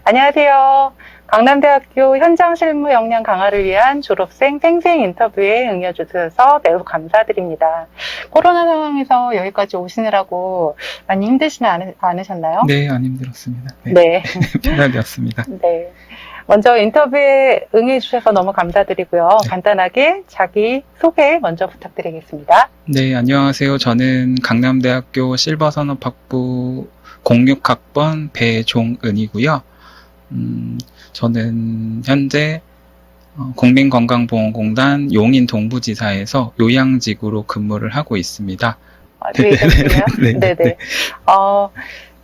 안녕하세요. 강남대학교 현장 실무 역량 강화를 위한 졸업생 생생 인터뷰에 응해주셔서 매우 감사드립니다. 코로나 상황에서 여기까지 오시느라고 많이 힘드시지 않으셨나요? 네, 안 힘들었습니다. 네. 네. 편하게 왔습니다. 네. 먼저 인터뷰에 응해주셔서 너무 감사드리고요. 네. 간단하게 자기 소개 먼저 부탁드리겠습니다. 네, 안녕하세요. 저는 강남대학교 실버산업학부 06학번 배종은이고요. 저는 현재 국민건강보험공단 용인동부지사에서 요양직으로 근무를 하고 있습니다. 뒤에 계시네요. 네네.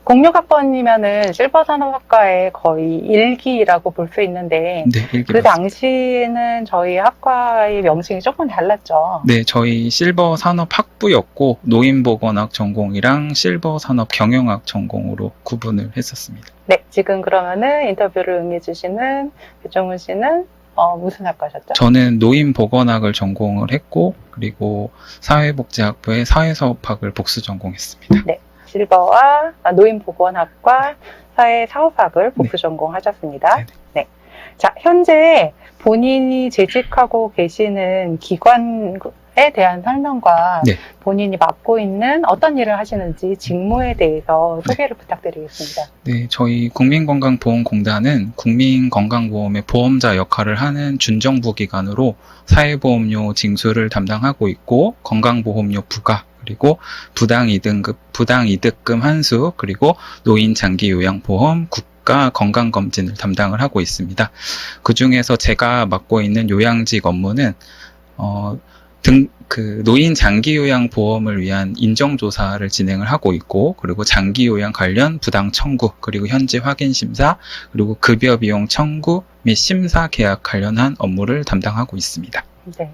06학번이면은 실버산업학과의 거의 1기라고 볼 수 있는데, 네, 그 당시에는 저희 학과의 명칭이 조금 달랐죠. 네, 저희 실버산업학부였고, 노인보건학 전공이랑 실버산업경영학 전공으로 구분을 했었습니다. 네, 지금 그러면은 인터뷰를 응해주시는 배종훈 씨는 무슨 학과셨죠? 저는 노인보건학을 전공을 했고, 그리고 사회복지학부의 사회사업학을 복수 전공했습니다. 네. 노인보건학과 사회사업학을 복수 전공하셨습니다. 네네. 네. 자, 현재 본인이 재직하고 계시는 기관에 대한 설명과 네. 본인이 맡고 있는 어떤 일을 하시는지 직무에 대해서 소개를 부탁드리겠습니다. 네, 저희 국민건강보험공단은 국민건강보험의 보험자 역할을 하는 준정부 기관으로 사회보험료 징수를 담당하고 있고, 건강보험료 부과, 그리고 부당이득금 환수, 그리고 노인 장기요양보험, 국가 건강검진을 담당을 하고 있습니다. 그 중에서 제가 맡고 있는 요양직 업무는 노인 장기요양보험을 위한 인정조사를 진행을 하고 있고, 그리고 장기요양 관련 부당 청구, 그리고 현재 확인 심사, 그리고 급여 비용 청구 및 심사 계약 관련한 업무를 담당하고 있습니다. 네.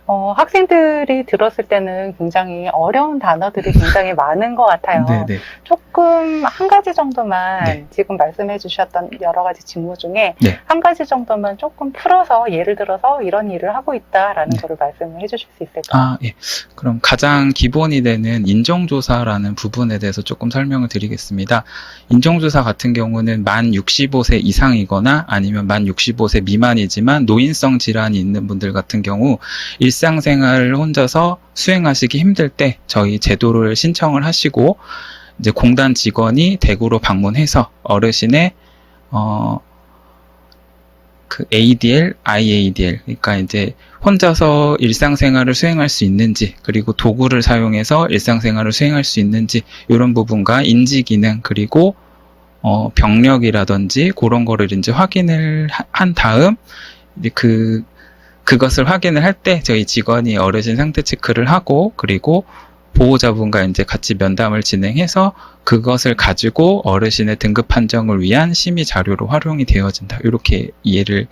학생들이 들었을 때는 굉장히 어려운 단어들이 굉장히 많은 것 같아요. 네네. 조금 한 가지 정도만 네. 지금 말씀해 주셨던 여러 가지 직무 중에 네. 한 가지 정도만 조금 풀어서 예를 들어서 이런 일을 하고 있다라는 네. 거를 말씀을 해 주실 수 있을까요? 예. 그럼 가장 기본이 되는 인정조사라는 부분에 대해서 조금 설명을 드리겠습니다. 인정조사 같은 경우는 만 65세 이상이거나 아니면 만 65세 미만이지만 노인성 질환이 있는 분들 같은 경우 일상생활을 혼자서 수행하시기 힘들 때 저희 제도를 신청을 하시고, 이제 공단 직원이 대구로 방문해서 어르신의 ADL, IADL, 그러니까 이제 혼자서 일상생활을 수행할 수 있는지, 그리고 도구를 사용해서 일상생활을 수행할 수 있는지, 이런 부분과 인지기능, 그리고 병력이라든지 그런 거를 이제 확인을 한 다음, 이제 그것을 확인을 할 때 저희 직원이 어르신 상태 체크를 하고, 그리고 보호자분과 이제 같이 면담을 진행해서 그것을 가지고 어르신의 등급 판정을 위한 심의 자료로 활용이 되어진다. 이렇게 이해를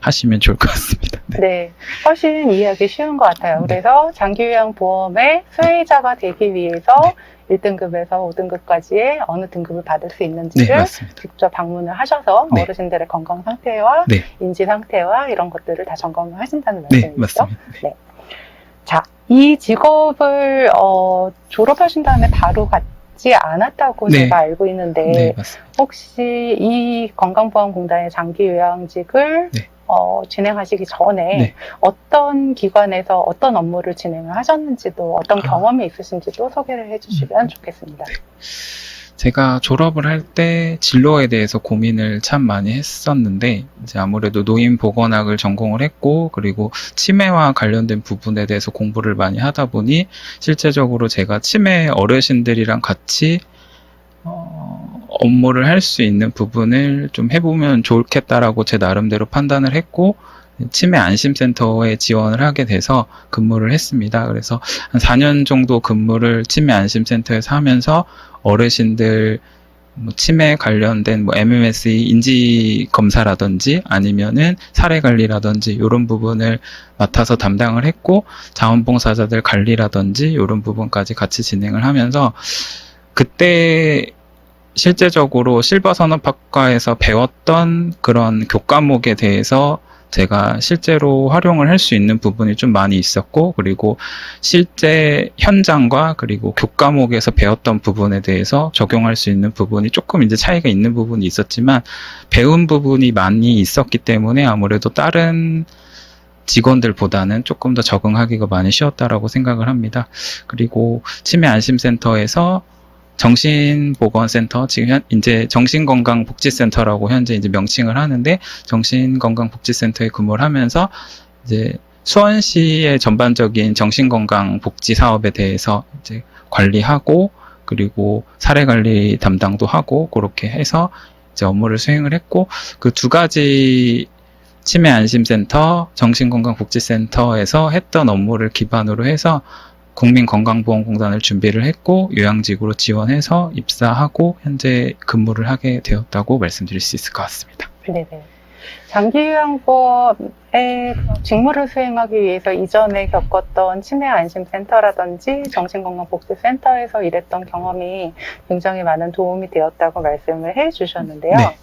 하시면 좋을 것 같습니다. 네. 네, 훨씬 이해하기 쉬운 것 같아요. 네. 그래서 장기요양보험의 수혜자가 되기 위해서 1등급에서 5등급까지의 어느 등급을 받을 수 네, 있는지를 맞습니다. 직접 방문을 하셔서 네. 어르신들의 건강 상태와 네. 인지 상태와 이런 것들을 다 점검을 하신다는 네, 말씀이시죠? 맞습니다. 네. 자, 이 직업을 졸업하신 다음에 바로 갖지 않았다고 네. 제가 알고 있는데 네, 맞습니다. 혹시 이 건강보험공단의 장기요양직을 네. 진행하시기 전에 네. 어떤 기관에서 어떤 업무를 진행을 하셨는지도 어떤 경험이 있으신지도 소개를 해주시면 좋겠습니다. 네. 제가 졸업을 할 때 진로에 대해서 고민을 참 많이 했었는데, 이제 아무래도 노인보건학을 전공을 했고, 그리고 치매와 관련된 부분에 대해서 공부를 많이 하다 보니 실제적으로 제가 치매 어르신들이랑 같이 업무를 할 수 있는 부분을 좀 해보면 좋겠다라고 제 나름대로 판단을 했고, 치매 안심센터에 지원을 하게 돼서 근무를 했습니다. 그래서 한 4년 정도 근무를 치매 안심센터에서 하면서 어르신들 치매 관련된 MMSE 인지 검사라든지 아니면은 사례 관리라든지 이런 부분을 맡아서 담당을 했고, 자원봉사자들 관리라든지 이런 부분까지 같이 진행을 하면서, 그때 실제적으로 실버산업학과에서 배웠던 그런 교과목에 대해서 제가 실제로 활용을 할 수 있는 부분이 좀 많이 있었고, 그리고 실제 현장과 그리고 교과목에서 배웠던 부분에 대해서 적용할 수 있는 부분이 조금 이제 차이가 있는 부분이 있었지만, 배운 부분이 많이 있었기 때문에 아무래도 다른 직원들보다는 조금 더 적응하기가 많이 쉬웠다라고 생각을 합니다. 그리고 치매안심센터에서 정신보건센터, 지금 이제 정신건강복지센터라고 현재 이제 명칭을 하는데, 정신건강복지센터에 근무를 하면서 이제 수원시의 전반적인 정신건강복지 사업에 대해서 이제 관리하고, 그리고 사례관리 담당도 하고, 그렇게 해서 이제 업무를 수행을 했고, 그 두 가지 치매안심센터, 정신건강복지센터에서 했던 업무를 기반으로 해서 국민건강보험공단을 준비를 했고, 요양직으로 지원해서 입사하고 현재 근무를 하게 되었다고 말씀드릴 수 있을 것 같습니다. 네네. 장기요양보험의 직무를 수행하기 위해서 이전에 겪었던 치매안심센터라든지 정신건강복지센터에서 일했던 경험이 굉장히 많은 도움이 되었다고 말씀을 해주셨는데요. 네.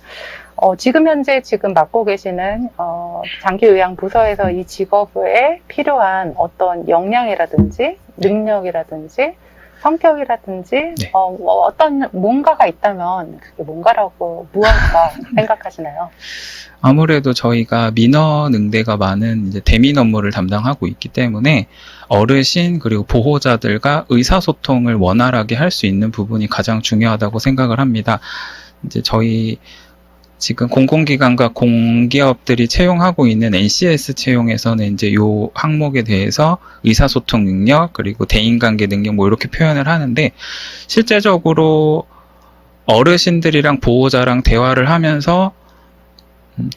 지금 현재 맡고 계시는 장기요양부서에서 이 직업에 필요한 어떤 역량이라든지 능력이라든지 성격이라든지 네. 어떤 뭔가가 있다면 그게 무엇인가 생각하시나요? 아무래도 저희가 민원 응대가 많은 이제 대민 업무를 담당하고 있기 때문에 어르신 그리고 보호자들과 의사소통을 원활하게 할 수 있는 부분이 가장 중요하다고 생각을 합니다. 이제 저희 지금 공공기관과 공기업들이 채용하고 있는 NCS 채용에서는 이제 요 항목에 대해서 의사소통 능력, 그리고 대인관계 능력 뭐 이렇게 표현을 하는데, 실제적으로 어르신들이랑 보호자랑 대화를 하면서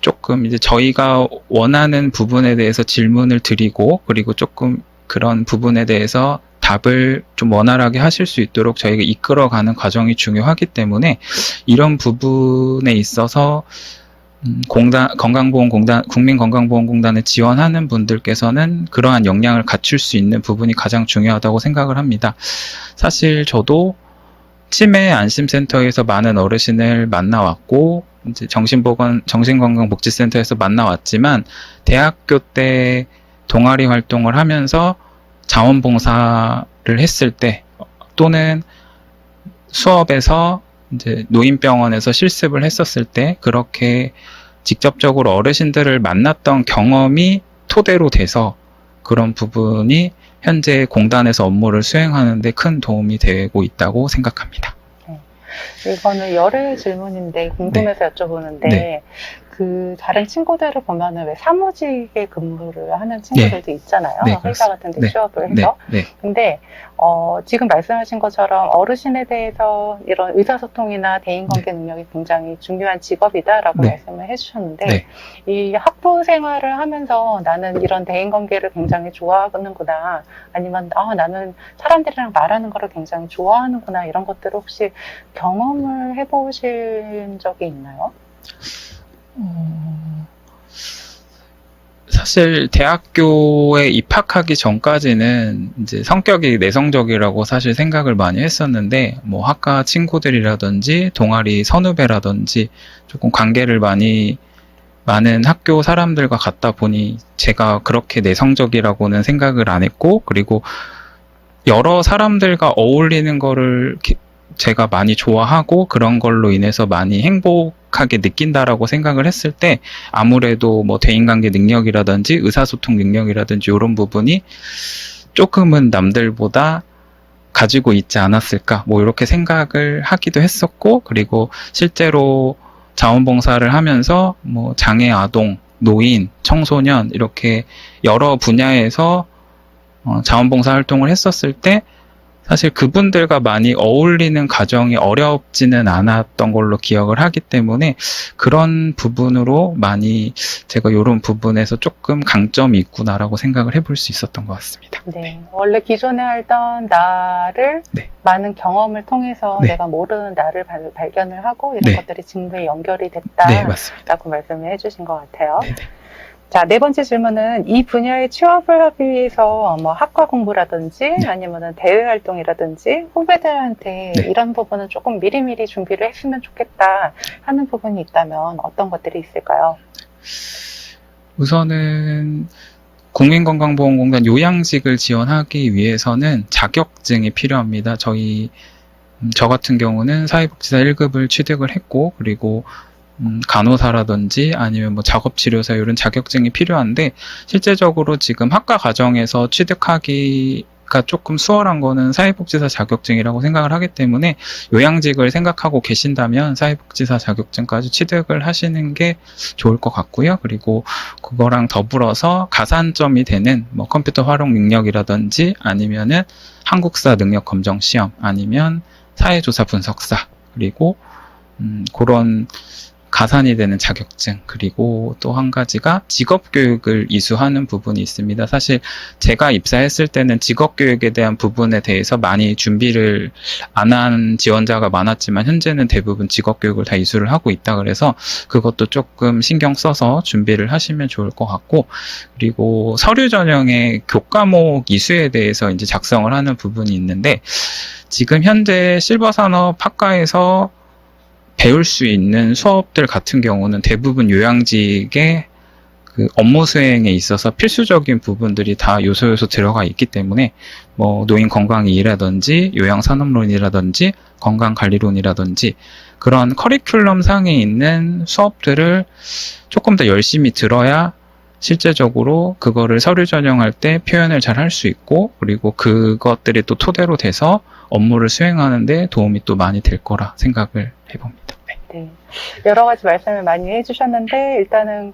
조금 이제 저희가 원하는 부분에 대해서 질문을 드리고, 그리고 조금 그런 부분에 대해서 답을 좀 원활하게 하실 수 있도록 저희가 이끌어가는 과정이 중요하기 때문에, 이런 부분에 있어서 국민건강보험공단에 지원하는 분들께서는 그러한 역량을 갖출 수 있는 부분이 가장 중요하다고 생각을 합니다. 사실 저도 치매안심센터에서 많은 어르신을 만나왔고, 이제 정신건강복지센터에서 만나왔지만, 대학교 때 동아리 활동을 하면서 자원봉사를 했을 때, 또는 수업에서 이제 노인병원에서 실습을 했었을 때, 그렇게 직접적으로 어르신들을 만났던 경험이 토대로 돼서 그런 부분이 현재 공단에서 업무를 수행하는 데 큰 도움이 되고 있다고 생각합니다. 이거는 열애 질문인데 궁금해서 여쭤보는데, 네. 다른 친구들을 보면은 왜 사무직에 근무를 하는 친구들도 있잖아요. 네, 회사 같은 데 네. 취업을 해서. 네. 근데 지금 말씀하신 것처럼 어르신에 대해서 이런 의사소통이나 대인관계 능력이 굉장히 중요한 직업이다라고 네. 말씀을 해주셨는데, 네. 이 학부 생활을 하면서 나는 이런 대인관계를 굉장히 좋아하는구나, 아니면 나는 사람들이랑 말하는 거를 굉장히 좋아하는구나, 이런 것들을 혹시 경험을 해보신 적이 있나요? 사실 대학교에 입학하기 전까지는 이제 성격이 내성적이라고 사실 생각을 많이 했었는데, 뭐 학과 친구들이라든지 동아리 선후배라든지 조금 관계를 많은 학교 사람들과 갖다 보니 제가 그렇게 내성적이라고는 생각을 안 했고, 그리고 여러 사람들과 어울리는 거를 제가 많이 좋아하고, 그런 걸로 인해서 많이 행복하게 느낀다라고 생각을 했을 때, 아무래도 뭐 대인관계 능력이라든지 의사소통 능력이라든지 이런 부분이 조금은 남들보다 가지고 있지 않았을까, 뭐 이렇게 생각을 하기도 했었고, 그리고 실제로 자원봉사를 하면서 뭐 장애 아동, 노인, 청소년 이렇게 여러 분야에서 자원봉사 활동을 했었을 때, 사실 그분들과 많이 어울리는 과정이 어렵지는 않았던 걸로 기억을 하기 때문에, 그런 부분으로 많이 제가 이런 부분에서 조금 강점이 있구나라고 생각을 해볼 수 있었던 것 같습니다. 네. 원래 기존에 알던 나를 네. 많은 경험을 통해서 네. 내가 모르는 나를 발견을 하고 이런 네. 것들이 직무에 연결이 네, 됐다라고 맞습니다. 말씀을 해주신 것 같아요. 네네. 자, 네 번째 질문은 이 분야에 취업을 하기 위해서 뭐 학과 공부라든지 네. 아니면은 대외 활동이라든지 후배들한테 네. 이런 부분은 조금 미리미리 준비를 했으면 좋겠다 하는 부분이 있다면 어떤 것들이 있을까요? 우선은 국민건강보험공단 요양직을 지원하기 위해서는 자격증이 필요합니다. 저 같은 경우는 사회복지사 1급을 취득을 했고, 그리고 간호사라든지 아니면 뭐 작업치료사 이런 자격증이 필요한데, 실제적으로 지금 학과 과정에서 취득하기가 조금 수월한 거는 사회복지사 자격증이라고 생각을 하기 때문에, 요양직을 생각하고 계신다면 사회복지사 자격증까지 취득을 하시는 게 좋을 것 같고요. 그리고 그거랑 더불어서 가산점이 되는 뭐 컴퓨터 활용 능력이라든지 아니면은 한국사 능력 검정 시험, 아니면 사회조사 분석사, 그리고 그런 가산이 되는 자격증, 그리고 또 한 가지가 직업교육을 이수하는 부분이 있습니다. 사실 제가 입사했을 때는 직업교육에 대한 부분에 대해서 많이 준비를 안 한 지원자가 많았지만, 현재는 대부분 직업교육을 다 이수를 하고 있다. 그래서 그것도 조금 신경 써서 준비를 하시면 좋을 것 같고, 그리고 서류 전형의 교과목 이수에 대해서 이제 작성을 하는 부분이 있는데, 지금 현재 실버산업학과에서 배울 수 있는 수업들 같은 경우는 대부분 요양직의 그 업무 수행에 있어서 필수적인 부분들이 다 요소 들어가 있기 때문에, 뭐 노인 건강이라든지 요양산업론이라든지 건강관리론이라든지 그런 커리큘럼 상에 있는 수업들을 조금 더 열심히 들어야 실제적으로 그거를 서류 전형할 때 표현을 잘 할 수 있고, 그리고 그것들이 또 토대로 돼서 업무를 수행하는데 도움이 또 많이 될 거라 생각을 해봅니다. 네. 여러 가지 말씀을 많이 해주셨는데, 일단은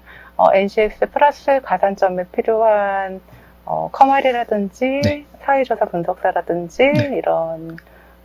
NCS 플러스 가산점에 필요한 커말이라든지 네. 사회조사 분석사라든지 네. 이런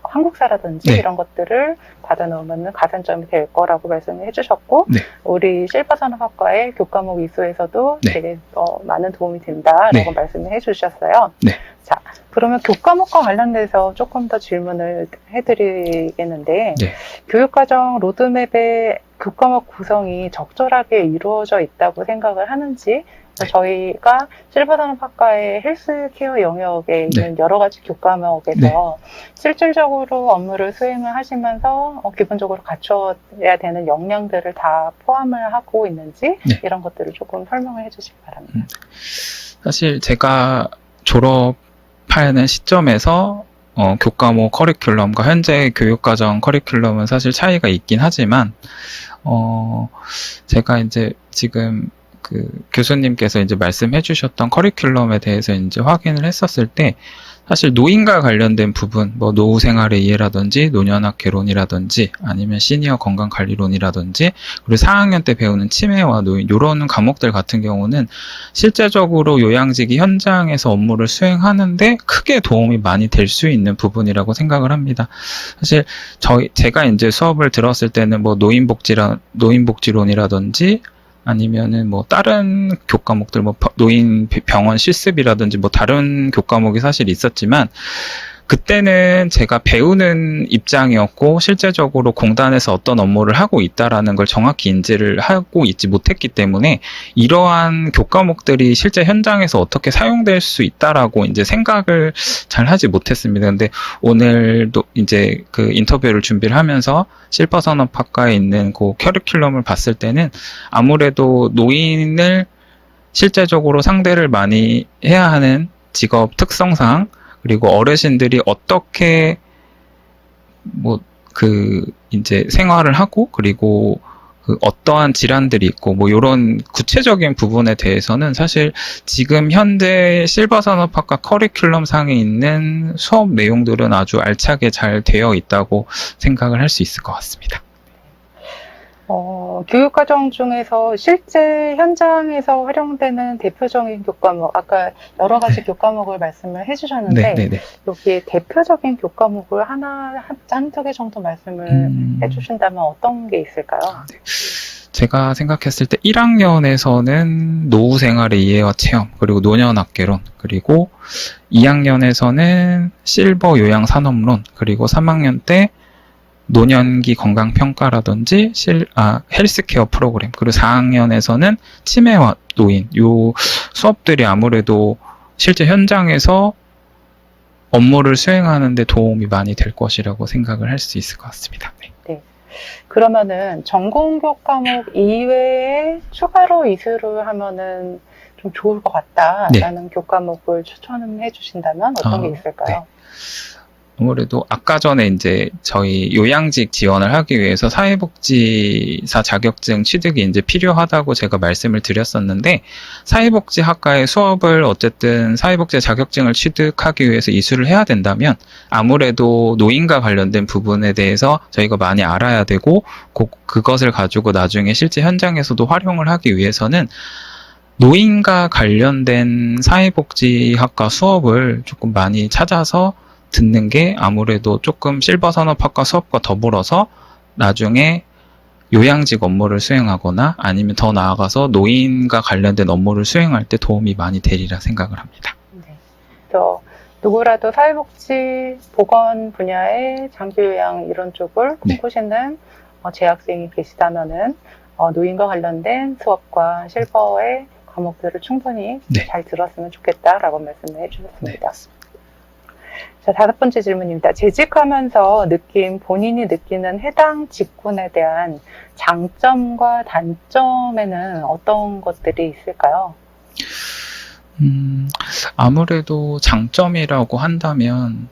한국사라든지 네. 이런 것들을 받아놓으면 가산점이 될 거라고 말씀을 해주셨고, 네. 우리 실버산업학과의 교과목 이수에서도 네. 되게 많은 도움이 된다라고 네. 말씀을 해주셨어요. 네. 자, 그러면 교과목과 관련돼서 조금 더 질문을 해드리겠는데, 네. 교육과정 로드맵의 교과목 구성이 적절하게 이루어져 있다고 생각을 하는지, 네. 저희가 실버산업학과의 헬스케어 영역에 있는 여러 가지 교과목에서 실질적으로 업무를 수행을 하시면서 기본적으로 갖춰야 되는 역량들을 다 포함을 하고 있는지, 이런 것들을 조금 설명을 해주시기 바랍니다. 사실 제가 졸업하는 시점에서 교과목 커리큘럼과 현재 교육과정 커리큘럼은 사실 차이가 있긴 하지만, 제가 이제 지금 그 교수님께서 이제 말씀해 주셨던 커리큘럼에 대해서 이제 확인을 했었을 때, 사실 노인과 관련된 부분, 뭐 노후 생활의 이해라든지 노년학 개론이라든지 아니면 시니어 건강관리론이라든지, 그리고 4학년 때 배우는 치매와 노인, 이런 과목들 같은 경우는 실제적으로 요양직이 현장에서 업무를 수행하는데 크게 도움이 많이 될 수 있는 부분이라고 생각을 합니다. 사실 제가 이제 수업을 들었을 때는 뭐 노인복지론이라든지 아니면은 뭐 다른 교과목들, 뭐 노인 병원 실습이라든지 뭐 다른 교과목이 사실 있었지만, 그때는 제가 배우는 입장이었고 실제적으로 공단에서 어떤 업무를 하고 있다라는 걸 정확히 인지를 하고 있지 못했기 때문에 이러한 교과목들이 실제 현장에서 어떻게 사용될 수 있다라고 이제 생각을 잘 하지 못했습니다. 근데 오늘도 이제 그 인터뷰를 준비를 하면서 실버산업학과에 있는 그 커리큘럼을 봤을 때는 아무래도 노인을 실제적으로 상대를 많이 해야 하는 직업 특성상, 그리고 어르신들이 어떻게 이제 생활을 하고, 그리고 그 어떠한 질환들이 있고 뭐 이런 구체적인 부분에 대해서는 사실 지금 현재 실버산업학과 커리큘럼 상에 있는 수업 내용들은 아주 알차게 잘 되어 있다고 생각을 할 수 있을 것 같습니다. 교육과정 중에서 실제 현장에서 활용되는 대표적인 교과목, 아까 여러 가지 교과목을 말씀을 해주셨는데, 여기 대표적인 교과목을 한두 개 정도 말씀을 해주신다면 어떤 게 있을까요? 제가 생각했을 때 1학년에서는 노후 생활의 이해와 체험, 그리고 노년학개론, 그리고 2학년에서는 실버 요양 산업론, 그리고 3학년 때 노년기 건강평가라든지 헬스케어 프로그램, 그리고 4학년에서는 치매와 노인, 요 수업들이 아무래도 실제 현장에서 업무를 수행하는 데 도움이 많이 될 것이라고 생각을 할 수 있을 것 같습니다. 네. 그러면은 전공교 과목 이외에 추가로 이수를 하면은 좀 좋을 것 같다라는 교과목을 추천해 주신다면 어떤 게 있을까요? 아무래도 아까 전에 이제 저희 요양직 지원을 하기 위해서 사회복지사 자격증 취득이 이제 필요하다고 제가 말씀을 드렸었는데, 사회복지학과의 수업을 어쨌든 사회복지 자격증을 취득하기 위해서 이수를 해야 된다면 아무래도 노인과 관련된 부분에 대해서 저희가 많이 알아야 되고, 그것을 가지고 나중에 실제 현장에서도 활용을 하기 위해서는 노인과 관련된 사회복지학과 수업을 조금 많이 찾아서 듣는 게 아무래도 조금 실버산업학과 수업과 더불어서 나중에 요양직 업무를 수행하거나 아니면 더 나아가서 노인과 관련된 업무를 수행할 때 도움이 많이 되리라 생각을 합니다. 네. 또 누구라도 사회복지, 보건 분야의 장기요양 이런 쪽을 꿈꾸시는 재학생이 계시다면은 노인과 관련된 수업과 실버의 과목들을 충분히 잘 들었으면 좋겠다라고 말씀을 해주셨습니다. 자, 5번째 질문입니다. 재직하면서 본인이 느끼는 해당 직군에 대한 장점과 단점에는 어떤 것들이 있을까요? 아무래도 장점이라고 한다면,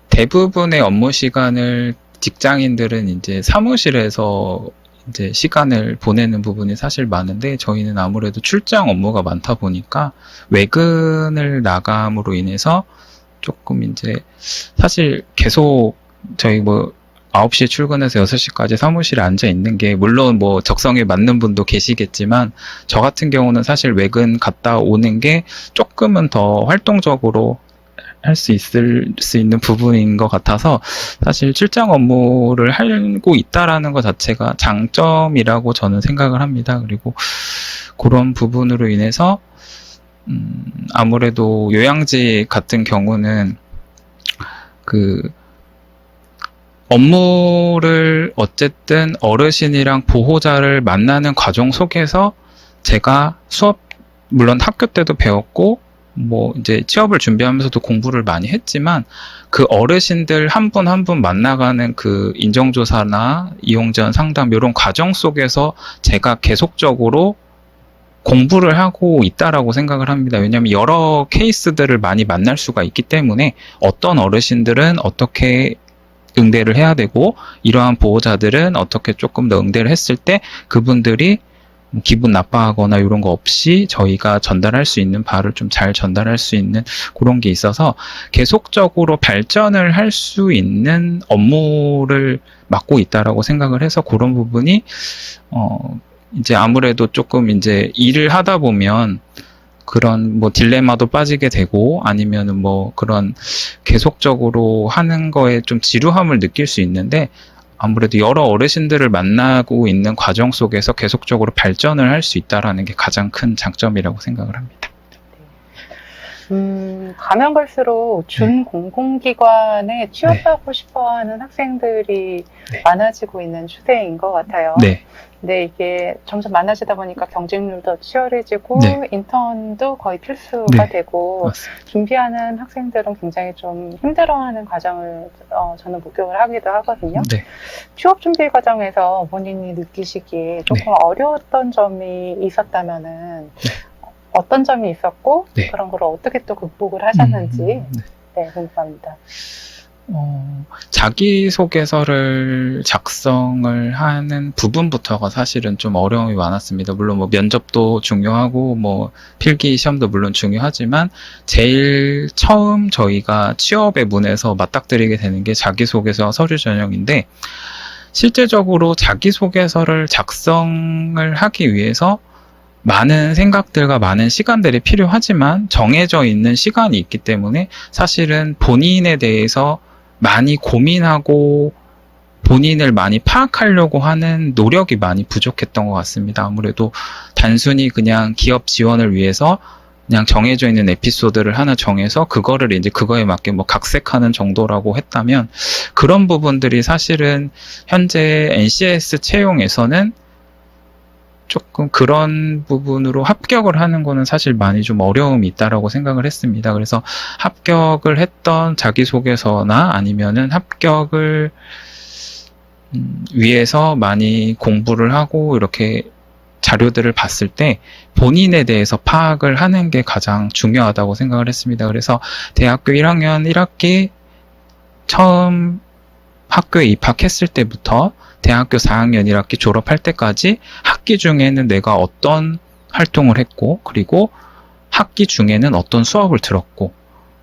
대부분의 업무 시간을 직장인들은 이제 사무실에서 이제 시간을 보내는 부분이 사실 많은데, 저희는 아무래도 출장 업무가 많다 보니까 외근을 나감으로 인해서 조금 이제 사실 계속 저희 9시에 출근해서 6시까지 사무실에 앉아 있는 게, 물론 적성에 맞는 분도 계시겠지만, 저 같은 경우는 사실 외근 갔다 오는 게 조금은 더 활동적으로 할 수 있는 부분인 것 같아서, 사실 출장 업무를 하고 있다라는 것 자체가 장점이라고 저는 생각을 합니다. 그리고 그런 부분으로 인해서 아무래도 요양직 같은 경우는 업무를 어쨌든 어르신이랑 보호자를 만나는 과정 속에서 제가 물론 학교 때도 배웠고 이제 취업을 준비하면서도 공부를 많이 했지만, 그 어르신들 한 분 한 분 만나가는 그 인정조사나 이용전 상담 이런 과정 속에서 제가 계속적으로 공부를 하고 있다라고 생각을 합니다. 왜냐하면 여러 케이스들을 많이 만날 수가 있기 때문에, 어떤 어르신들은 어떻게 응대를 해야 되고, 이러한 보호자들은 어떻게 조금 더 응대를 했을 때 그분들이 기분 나빠하거나 이런 거 없이 저희가 전달할 수 있는 바를 좀 잘 전달할 수 있는 그런 게 있어서 계속적으로 발전을 할 수 있는 업무를 맡고 있다라고 생각을 해서, 그런 부분이 이제 아무래도 조금 이제 일을 하다 보면 그런 딜레마도 빠지게 되고, 아니면은 그런 계속적으로 하는 거에 좀 지루함을 느낄 수 있는데, 아무래도 여러 어르신들을 만나고 있는 과정 속에서 계속적으로 발전을 할 수 있다라는 게 가장 큰 장점이라고 생각을 합니다. 가면 갈수록 준공공기관에 취업하고 싶어하는 학생들이 많아지고 있는 추세인 것 같아요. 근데 이게 점점 많아지다 보니까 경쟁률도 치열해지고 인턴도 거의 필수가 되고, 맞습니다. 준비하는 학생들은 굉장히 좀 힘들어하는 과정을 저는 목격을 하기도 하거든요. 취업 준비 과정에서 본인이 느끼시기에 조금 어려웠던 점이 있었다면은 어떤 점이 있었고 그런 걸 어떻게 또 극복을 하셨는지 궁금합니다. 자기소개서를 작성을 하는 부분부터가 사실은 좀 어려움이 많았습니다. 물론 면접도 중요하고 필기 시험도 물론 중요하지만, 제일 처음 저희가 취업의 문에서 맞닥뜨리게 되는 게 자기소개서 서류 전형인데, 실제적으로 자기소개서를 작성을 하기 위해서 많은 생각들과 많은 시간들이 필요하지만, 정해져 있는 시간이 있기 때문에 사실은 본인에 대해서 많이 고민하고 본인을 많이 파악하려고 하는 노력이 많이 부족했던 것 같습니다. 아무래도 단순히 그냥 기업 지원을 위해서 그냥 정해져 있는 에피소드를 하나 정해서 그거를 이제 그거에 맞게 각색하는 정도라고 했다면, 그런 부분들이 사실은 현재 NCS 채용에서는 조금 그런 부분으로 합격을 하는 거는 사실 많이 좀 어려움이 있다라고 생각을 했습니다. 그래서 합격을 했던 자기소개서나 아니면은 합격을 위에서 많이 공부를 하고 이렇게 자료들을 봤을 때 본인에 대해서 파악을 하는 게 가장 중요하다고 생각을 했습니다. 그래서 대학교 1학년 1학기 처음 학교에 입학했을 때부터 대학교 4학년 1학기 졸업할 때까지 학기 중에는 내가 어떤 활동을 했고, 그리고 학기 중에는 어떤 수업을 들었고,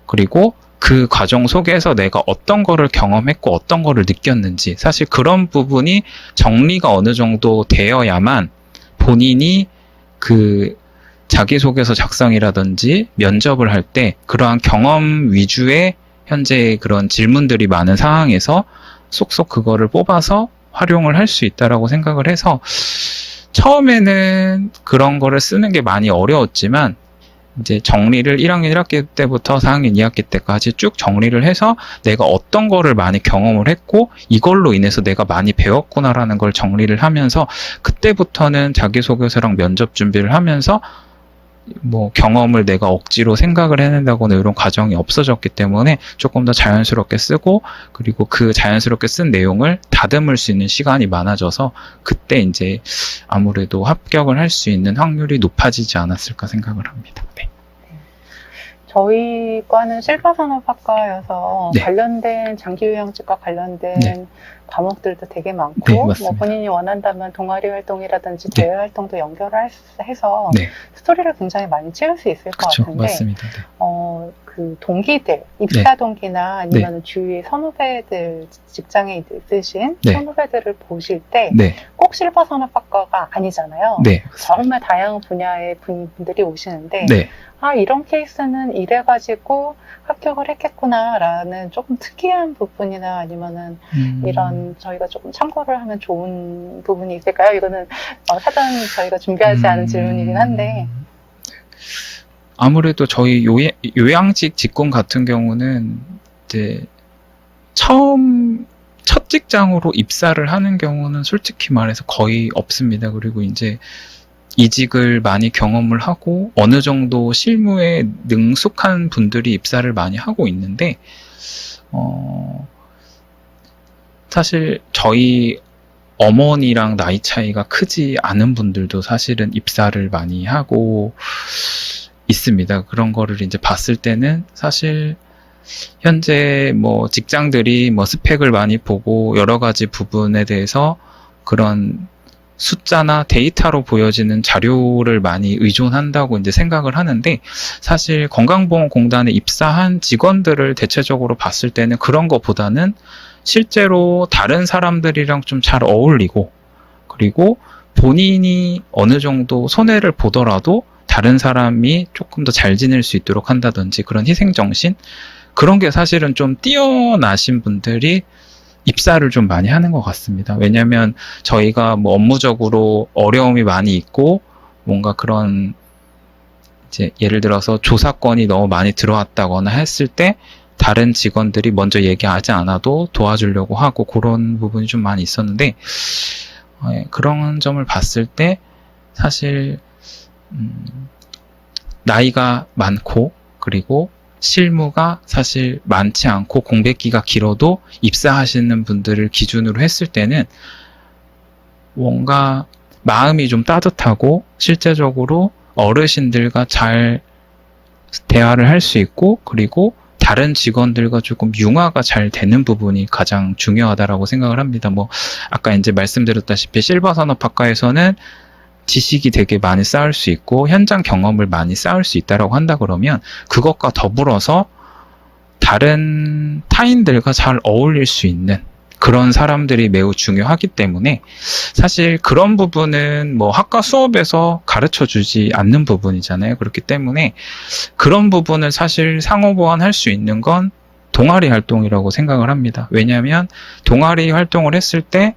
그리고 그 과정 속에서 내가 어떤 거를 경험했고 어떤 거를 느꼈는지, 사실 그런 부분이 정리가 어느 정도 되어야만 본인이 그 자기소개서 작성이라든지 면접을 할 때 그러한 경험 위주의 현재 그런 질문들이 많은 상황에서 쏙쏙 그거를 뽑아서 활용을 할 수 있다라고 생각을 해서, 처음에는 그런 거를 쓰는 게 많이 어려웠지만 이제 정리를 1학년 1학기 때부터 4학년 2학기 때까지 쭉 정리를 해서 내가 어떤 거를 많이 경험을 했고 이걸로 인해서 내가 많이 배웠구나라는 걸 정리를 하면서, 그때부터는 자기소개서랑 면접 준비를 하면서 뭐 경험을 내가 억지로 생각을 해낸다거나 이런 과정이 없어졌기 때문에 조금 더 자연스럽게 쓰고, 그리고 그 자연스럽게 쓴 내용을 다듬을 수 있는 시간이 많아져서 그때 이제 아무래도 합격을 할 수 있는 확률이 높아지지 않았을까 생각을 합니다. 네. 저희 과는 실버산업학과여서 네. 관련된 장기요양직과 관련된 네. 과목들도 되게 많고, 네, 뭐 맞습니다. 본인이 원한다면 동아리 활동이라든지 네. 대외 활동도 연결을 해서 네, 스토리를 굉장히 많이 찍을 수 있을 것 그렇죠. 같은데, 맞습니다. 네. 그 동기들, 입사 동기나 아니면 주위의 선후배들, 직장에 있으신 네. 선후배들을 보실 때 네, 꼭 실버산업학과가 아니잖아요. 네, 정말 다양한 분야의 분들이 오시는데, 네. 아, 이런 케이스는 이래가지고 합격을 했겠구나라는 조금 특이한 부분이나 아니면은 이런 저희가 조금 참고를 하면 좋은 부분이 있을까요? 이거는 사전 저희가 준비하지 않은 질문이긴 한데. 아무래도 저희 요양직 직군 같은 경우는 이제 첫 직장으로 입사를 하는 경우는 솔직히 말해서 거의 없습니다. 그리고 이제 이직을 많이 경험을 하고 어느 정도 실무에 능숙한 분들이 입사를 많이 하고 있는데, 사실 저희 어머니랑 나이 차이가 크지 않은 분들도 사실은 입사를 많이 하고 있습니다. 그런 거를 이제 봤을 때는 사실 현재 뭐 직장들이 뭐 스펙을 많이 보고 여러 가지 부분에 대해서 그런 숫자나 데이터로 보여지는 자료를 많이 의존한다고 이제 생각을 하는데, 사실 건강보험공단에 입사한 직원들을 대체적으로 봤을 때는 그런 것보다는 실제로 다른 사람들이랑 좀 잘 어울리고, 그리고 본인이 어느 정도 손해를 보더라도 다른 사람이 조금 더 잘 지낼 수 있도록 한다든지 그런 희생정신, 그런 게 사실은 좀 뛰어나신 분들이 입사를 좀 많이 하는 것 같습니다. 왜냐하면 저희가 뭐 업무적으로 어려움이 많이 있고, 뭔가 그런 이제 예를 들어서 조사건이 너무 많이 들어왔다거나 했을 때 다른 직원들이 먼저 얘기하지 않아도 도와주려고 하고 그런 부분이 좀 많이 있었는데, 그런 점을 봤을 때 사실 나이가 많고 그리고 실무가 사실 많지 않고 공백기가 길어도 입사하시는 분들을 기준으로 했을 때는 뭔가 마음이 좀 따뜻하고 실제적으로 어르신들과 잘 대화를 할 수 있고, 그리고 다른 직원들과 조금 융화가 잘 되는 부분이 가장 중요하다라고 생각을 합니다. 뭐 아까 이제 말씀드렸다시피 실버산업학과에서는 지식이 되게 많이 쌓을 수 있고 현장 경험을 많이 쌓을 수 있다라고 한다 그러면, 그것과 더불어서 다른 타인들과 잘 어울릴 수 있는 그런 사람들이 매우 중요하기 때문에, 사실 그런 부분은 뭐 학과 수업에서 가르쳐 주지 않는 부분이잖아요. 그렇기 때문에 그런 부분을 사실 상호보완할 수 있는 건 동아리 활동이라고 생각을 합니다. 왜냐하면 동아리 활동을 했을 때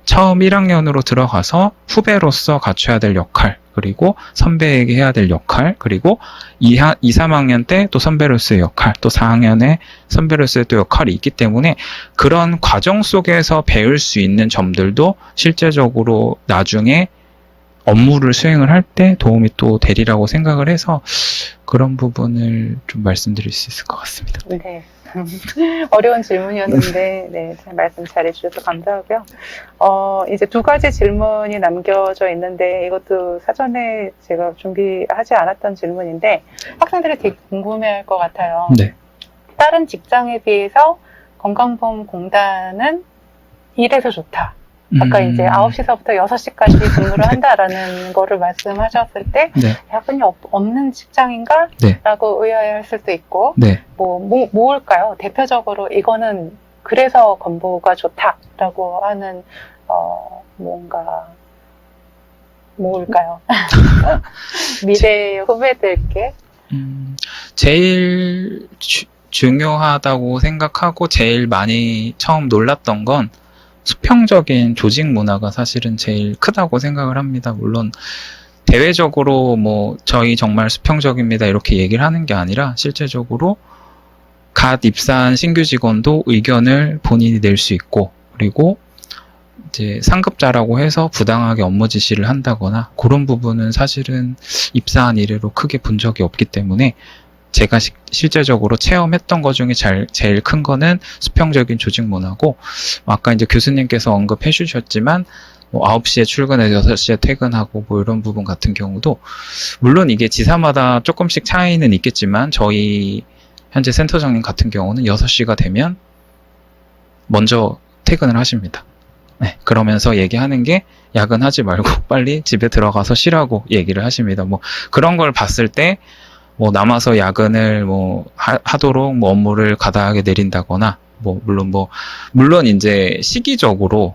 처음 1학년으로 들어가서 후배로서 갖춰야 될 역할, 그리고 선배에게 해야 될 역할, 그리고 2, 3학년 때 또 선배로서의 역할, 또 4학년에 선배로서의 또 역할이 있기 때문에 그런 과정 속에서 배울 수 있는 점들도 실제적으로 나중에 업무를 수행을 할 때 도움이 또 되리라고 생각을 해서 그런 부분을 좀 말씀드릴 수 있을 것 같습니다. 네. 어려운 질문이었는데, 네, 말씀 잘해주셔서 감사하고요. 이제 두 가지 질문이 남겨져 있는데, 이것도 사전에 제가 준비하지 않았던 질문인데, 학생들이 되게 궁금해할 것 같아요. 네. 다른 직장에 비해서 건강보험공단은 이래서 좋다. 아까 이제 9시서부터 6시까지 근무를 한다라는 거를 말씀하셨을 때, 네. 야근이 없는 직장인가? 네. 라고 의아해할 수도 있고, 네. 뭘까요? 대표적으로 이거는 그래서 건보가 좋다라고 하는, 뭔가, 뭘까요? 미래 후배들께. 제일 중요하다고 생각하고 제일 많이 처음 놀랐던 건 수평적인 조직 문화가 사실은 제일 크다고 생각을 합니다. 물론 대외적으로 뭐 저희 정말 수평적입니다 이렇게 얘기를 하는 게 아니라 실제적으로 갓 입사한 신규 직원도 의견을 본인이 낼 수 있고, 그리고 이제 상급자라고 해서 부당하게 업무 지시를 한다거나 그런 부분은 사실은 입사한 이래로 크게 본 적이 없기 때문에 제가 실제적으로 체험했던 것 중에 제일 큰 거는 수평적인 조직 문화고, 아까 이제 교수님께서 언급해 주셨지만, 9시에 출근해서 6시에 퇴근하고, 이런 부분 같은 경우도, 물론 이게 지사마다 조금씩 차이는 있겠지만, 저희 현재 센터장님 같은 경우는 6시가 되면 먼저 퇴근을 하십니다. 네, 그러면서 얘기하는 게, 야근하지 말고 빨리 집에 들어가서 쉬라고 얘기를 하십니다. 그런 걸 봤을 때, 남아서 야근을 하도록 업무를 가다하게 내린다거나, 물론 이제 시기적으로,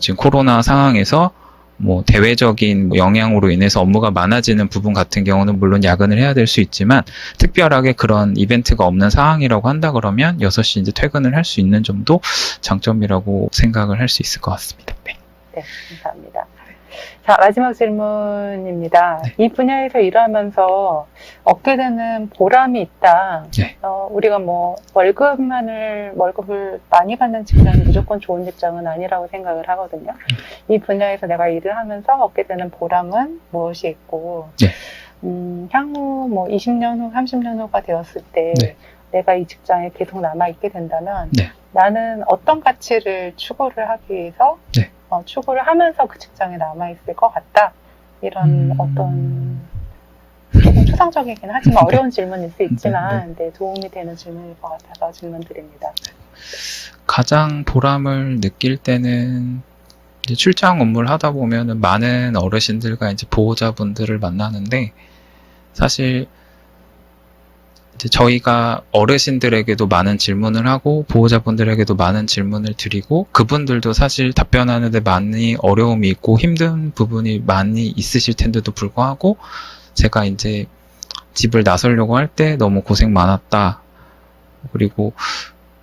지금 코로나 상황에서, 대외적인 영향으로 인해서 업무가 많아지는 부분 같은 경우는 물론 야근을 해야 될 수 있지만, 특별하게 그런 이벤트가 없는 상황이라고 한다 그러면 6시 이제 퇴근을 할 수 있는 점도 장점이라고 생각을 할 수 있을 것 같습니다. 네. 네, 감사합니다. 자, 마지막 질문입니다. 네. 이 분야에서 일하면서 얻게 되는 보람이 있다. 네. 우리가 월급을 많이 받는 직장이 무조건 좋은 직장은 아니라고 생각을 하거든요. 이 분야에서 내가 일을 하면서 얻게 되는 보람은 무엇이 있고, 네. 향후 20년 후, 30년 후가 되었을 때, 네. 내가 이 직장에 계속 남아있게 된다면, 네. 나는 어떤 가치를 추구를 하기 위해서, 네. 추구를 하면서 그 직장에 남아있을 것 같다. 이런 어떤, 조금 추상적이긴 하지만 네. 어려운 질문일 수 있지만, 네, 도움이 되는 질문일 것 같아서 질문 드립니다. 가장 보람을 느낄 때는 이제 출장 업무를 하다 보면은 많은 어르신들과 이제 보호자분들을 만나는데, 사실 이제 저희가 어르신들에게도 많은 질문을 하고 보호자분들에게도 많은 질문을 드리고, 그분들도 사실 답변하는데 많이 어려움이 있고 힘든 부분이 많이 있으실 텐데도 불구하고, 제가 이제 집을 나서려고 할 때 너무 고생 많았다, 그리고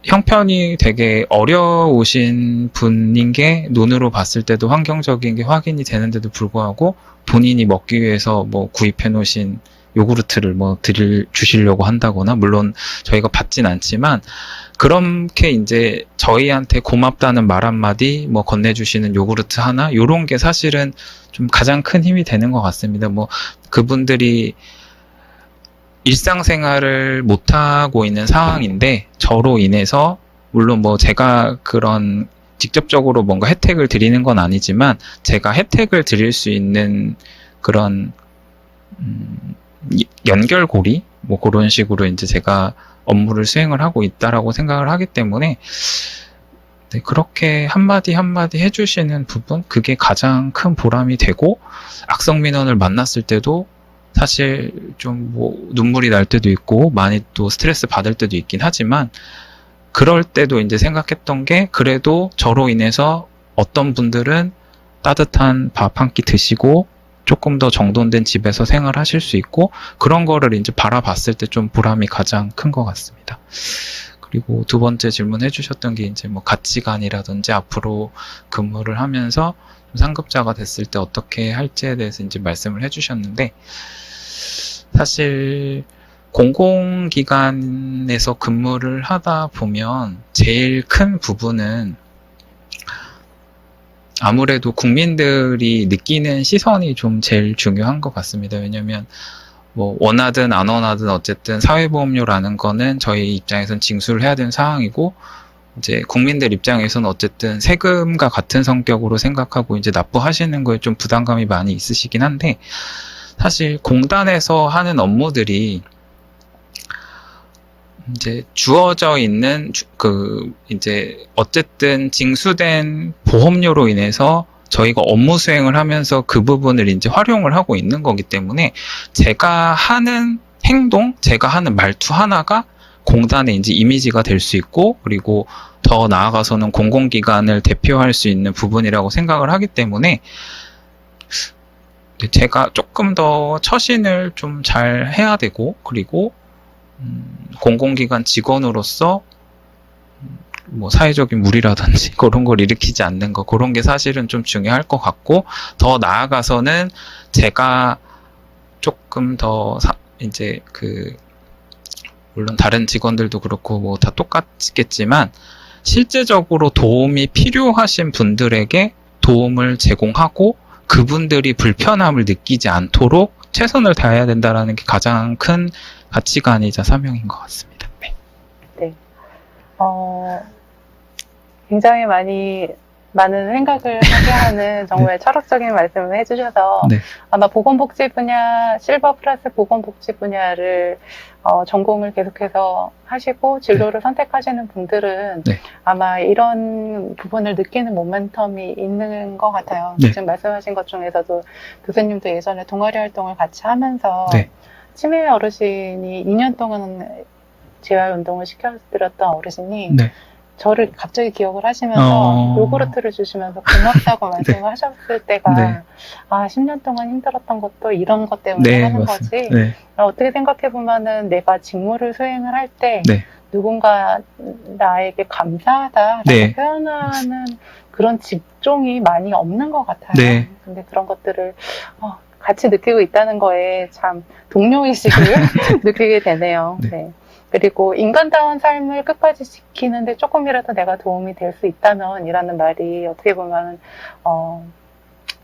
형편이 되게 어려우신 분인 게 눈으로 봤을 때도 환경적인 게 확인이 되는데도 불구하고 본인이 먹기 위해서 구입해 놓으신 요구르트를 주시려고 한다거나, 물론 저희가 받진 않지만 그렇게 이제 저희한테 고맙다는 말 한마디, 건네주시는 요구르트 하나, 요런 게 사실은 좀 가장 큰 힘이 되는 것 같습니다. 그분들이 일상생활을 못하고 있는 상황인데, 저로 인해서, 물론 제가 그런 직접적으로 뭔가 혜택을 드리는 건 아니지만, 제가 혜택을 드릴 수 있는 그런, 연결고리? 그런 식으로 이제 제가 업무를 수행을 하고 있다라고 생각을 하기 때문에, 네, 그렇게 한마디 한마디 해주시는 부분, 그게 가장 큰 보람이 되고, 악성민원을 만났을 때도 사실 좀 눈물이 날 때도 있고 많이 또 스트레스 받을 때도 있긴 하지만, 그럴 때도 이제 생각했던 게, 그래도 저로 인해서 어떤 분들은 따뜻한 밥 한 끼 드시고 조금 더 정돈된 집에서 생활하실 수 있고, 그런 거를 이제 바라봤을 때 좀 보람이 가장 큰 것 같습니다. 그리고 두 번째 질문 해주셨던 게 이제 가치관이라든지 앞으로 근무를 하면서 상급자가 됐을 때 어떻게 할지에 대해서 이제 말씀을 해주셨는데, 사실 공공기관에서 근무를 하다 보면 제일 큰 부분은 아무래도 국민들이 느끼는 시선이 좀 제일 중요한 것 같습니다. 왜냐면 뭐 원하든 안 원하든 어쨌든 사회보험료라는 거는 저희 입장에선 징수를 해야 되는 상황이고, 이제 국민들 입장에서는 어쨌든 세금과 같은 성격으로 생각하고 이제 납부하시는 거에 좀 부담감이 많이 있으시긴 한데, 사실 공단에서 하는 업무들이 이제 주어져 있는 이제 어쨌든 징수된 보험료로 인해서 저희가 업무 수행을 하면서 그 부분을 이제 활용을 하고 있는 거기 때문에, 제가 하는 행동, 제가 하는 말투 하나가 공단의 이제 이미지가 될 수 있고, 그리고 더 나아가서는 공공기관을 대표할 수 있는 부분이라고 생각을 하기 때문에, 제가 조금 더 처신을 좀 잘 해야 되고, 그리고 공공기관 직원으로서 뭐 사회적인 무리라든지 그런 걸 일으키지 않는 거, 그런 게 사실은 좀 중요할 것 같고, 더 나아가서는 제가 조금 더 이제 물론 다른 직원들도 그렇고 뭐 다 똑같겠지만, 실제적으로 도움이 필요하신 분들에게 도움을 제공하고 그분들이 불편함을 느끼지 않도록 최선을 다해야 된다는 게 가장 큰 가치관이자 사명인 것 같습니다. 네. 네. 굉장히 많은 생각을 하게 하는 정말 철학적인 말씀을 해주셔서, 네. 아마 보건복지 분야, 실버 플러스 보건복지 분야를 전공을 계속해서 하시고 진로를 선택하시는 분들은 네. 아마 이런 부분을 느끼는 모멘텀이 있는 것 같아요. 네. 지금 말씀하신 것 중에서도 교수님도 예전에 동아리 활동을 같이 하면서 네. 치매 어르신이 2년 동안 재활운동을 시켜드렸던 어르신이 네. 저를 갑자기 기억을 하시면서 요구르트를 주시면서 고맙다고 네. 말씀을 하셨을 때가, 네. 10년 동안 힘들었던 것도 이런 것 때문에 네, 하는 맞습니다. 거지. 네. 어떻게 생각해보면은 내가 직무를 수행을 할 때 네. 누군가 나에게 감사하다라고 네. 표현하는 그런 직종이 많이 없는 것 같아요. 네. 근데 그런 것들을 같이 느끼고 있다는 거에 참 동료의식을 느끼게 되네요. 네. 네. 그리고 인간다운 삶을 끝까지 지키는데 조금이라도 내가 도움이 될 수 있다면 이라는 말이 어떻게 보면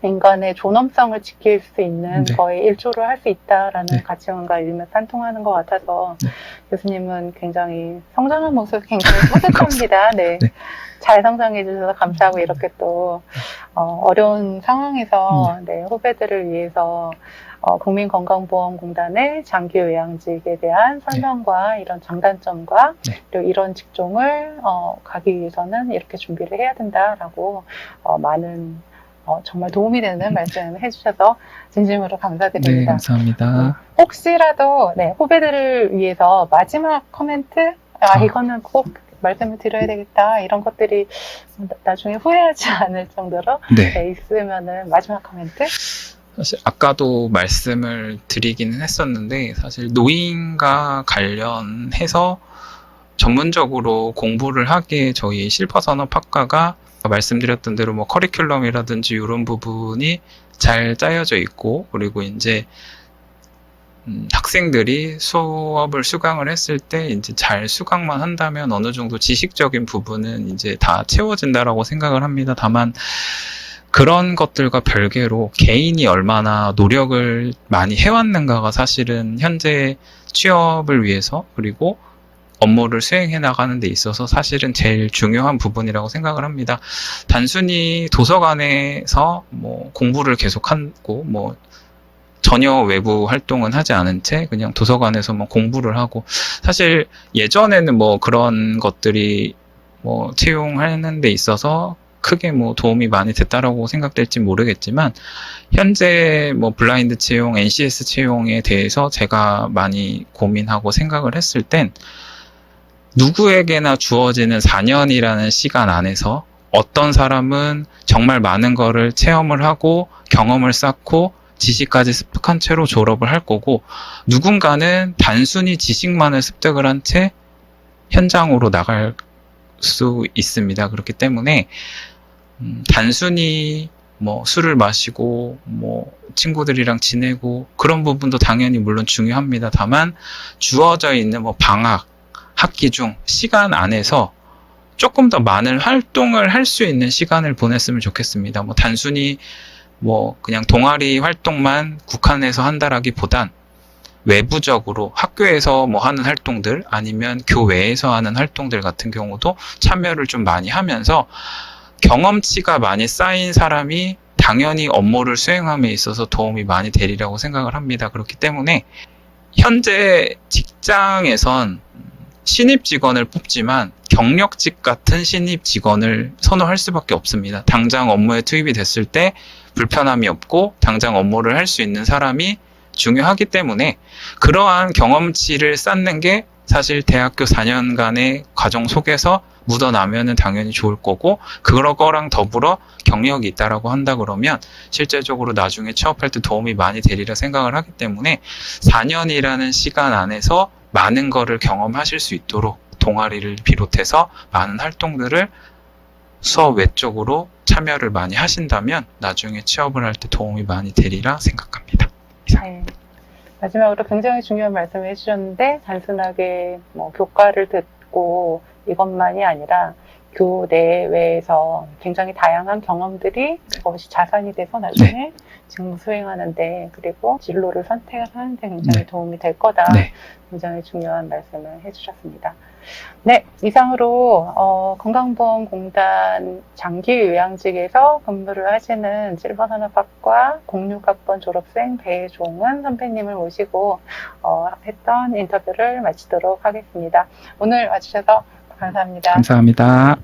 인간의 존엄성을 지킬 수 있는 네. 거에 일조를 할 수 있다라는 네. 가치관과 일맥상통하는 것 같아서, 네. 교수님은 굉장히 성장한 모습이 굉장히 뿌듯합니다. 네. 네. 잘 성장해 주셔서 감사하고, 이렇게 또 어려운 상황에서 네, 후배들을 위해서 국민건강보험공단의 장기요양직에 대한 설명과 이런 장단점과 네. 그리고 이런 직종을 가기 위해서는 이렇게 준비를 해야 된다라고 많은 정말 도움이 되는 말씀을 해주셔서 진심으로 네, 감사드립니다. 감사합니다. 혹시라도 후배들을 위해서 마지막 코멘트? 이거는 꼭 말씀을 드려야 되겠다, 이런 것들이 나중에 후회하지 않을 정도로 네. 있으면은 마지막 코멘트? 사실 아까도 말씀을 드리기는 했었는데, 사실 노인과 관련해서 전문적으로 공부를 하기에 저희 실버산업학과가 말씀드렸던 대로 뭐 커리큘럼이라든지 이런 부분이 잘 짜여져 있고, 그리고 이제 학생들이 수업을 수강을 했을 때 이제 잘 수강만 한다면 어느 정도 지식적인 부분은 이제 다 채워진다라고 생각을 합니다. 다만 그런 것들과 별개로 개인이 얼마나 노력을 많이 해왔는가가 사실은 현재 취업을 위해서, 그리고 업무를 수행해 나가는 데 있어서 사실은 제일 중요한 부분이라고 생각을 합니다. 단순히 도서관에서 뭐 공부를 계속하고 뭐 전혀 외부 활동은 하지 않은 채 그냥 도서관에서만 공부를 하고, 사실 예전에는 뭐 그런 것들이 뭐 채용하는 데 있어서 크게 뭐 도움이 많이 됐다라고 생각될지 모르겠지만, 현재 뭐 블라인드 채용, NCS 채용에 대해서 제가 많이 고민하고 생각을 했을 땐, 누구에게나 주어지는 4년이라는 시간 안에서 어떤 사람은 정말 많은 거를 체험을 하고 경험을 쌓고 지식까지 습득한 채로 졸업을 할 거고, 누군가는 단순히 지식만을 습득을 한 채 현장으로 나갈 수 있습니다. 그렇기 때문에 단순히 뭐 술을 마시고 뭐 친구들이랑 지내고 그런 부분도 당연히 물론 중요합니다. 다만 주어져 있는 뭐 방학, 학기 중 시간 안에서 조금 더 많은 활동을 할 수 있는 시간을 보냈으면 좋겠습니다. 뭐 단순히 뭐 그냥 동아리 활동만 국한해서 한다라기보단 외부적으로 학교에서 뭐 하는 활동들 아니면 교외에서 하는 활동들 같은 경우도 참여를 좀 많이 하면서 경험치가 많이 쌓인 사람이 당연히 업무를 수행함에 있어서 도움이 많이 되리라고 생각을 합니다. 그렇기 때문에 현재 직장에선 신입 직원을 뽑지만 경력직 같은 신입 직원을 선호할 수밖에 없습니다. 당장 업무에 투입이 됐을 때 불편함이 없고 당장 업무를 할 수 있는 사람이 중요하기 때문에 그러한 경험치를 쌓는 게 사실 대학교 4년간의 과정 속에서 묻어나면은 당연히 좋을 거고, 그거랑 더불어 경력이 있다라고 한다 그러면 실제적으로 나중에 취업할 때 도움이 많이 되리라 생각을 하기 때문에 4년이라는 시간 안에서 많은 거를 경험하실 수 있도록 동아리를 비롯해서 많은 활동들을 수업 외적으로 참여를 많이 하신다면 나중에 취업을 할 때 도움이 많이 되리라 생각합니다. 네. 마지막으로 굉장히 중요한 말씀을 해주셨는데, 단순하게 뭐 교과를 듣고 이것만이 아니라 교내외에서 굉장히 다양한 경험들이 그것이 자산이 돼서 나중에 직무 수행하는데, 그리고 진로를 선택하는데 굉장히 도움이 될 거다. 굉장히 중요한 말씀을 해주셨습니다. 네, 이상으로 건강보험공단 장기요양직에서 근무를 하시는 7번 산업학과 06학번 졸업생 배종은 선배님을 모시고 했던 인터뷰를 마치도록 하겠습니다. 오늘 와주셔서 감사합니다. 감사합니다.